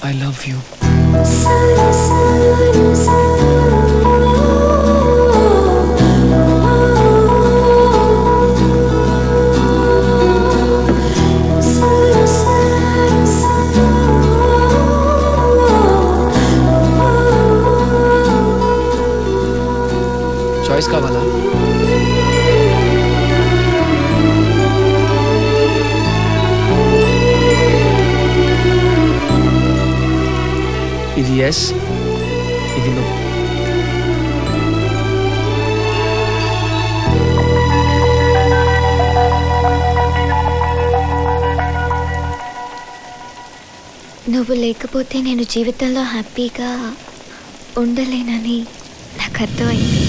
I love you. Choice కావాలా? ఇది yes, ఇది నో. నువ్వు లేకపోతే నేను జీవితంలో హ్యాపీగా ఉండలేనని నాకు అర్థమైంది.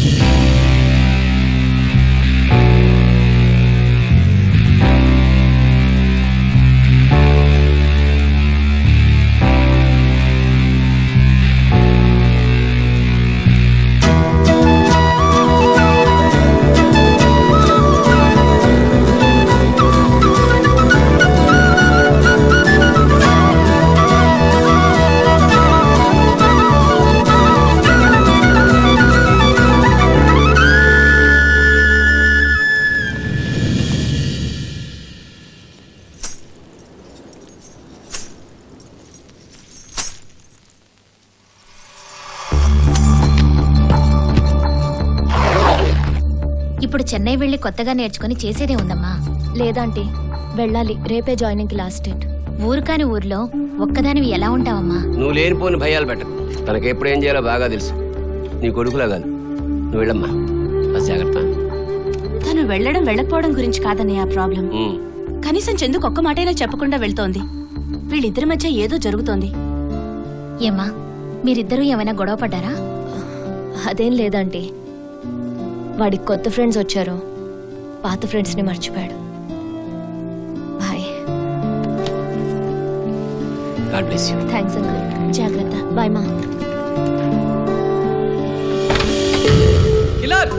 ఇప్పుడు చెన్నై వెళ్ళి కొత్తగా నేర్చుకుని చేసేదే ఉందమ్మా. లేదంటే వెళ్ళాలి, రేపే జాయినింగ్ కి లాస్ట్ డేట్. ఊరు కాని ఊర్లో ఒక్కదానివి ఎలా ఉంటావమ్మా? నువ్వు లేనిపోని భయాలు పెట్టకు. తనకి ఎప్పుడు ఏం చేయాలో బాగా తెలుసు. నీ కొడుకులా కాదు. నువ్వు వెళ్ళమ్మా, బస్ జాగ్రత్త. తను వెళ్ళడం వెళ్ళకపోవడం గురించి కాదన్నయ్య ఆ ప్రాబ్లం. కనీసం చందుకు ఒక్క మాటైనా చెప్పకుండా వెళ్తోంది. వీళ్ళిద్దరి మధ్య ఏదో జరుగుతోంది. ఏమ్మా, మీరిద్దరూ ఏమైనా గొడవ పడ్డారా? అదేం లేదంటే వాడికి కొత్త ఫ్రెండ్స్ వచ్చారు, పాత ఫ్రెండ్స్ ని మర్చిపోయాడు. Bye. God bless you. Thanks uncle. జాగ్రత్త. బాయ్ మా. Killer!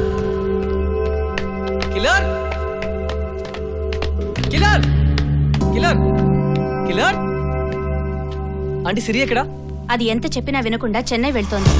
Killer! Killer! Killer! Killer! Aunty Siri ఎక్కడా? అది ఎంత చెప్పినా వినకుండా చెన్నై వెళ్తోంది.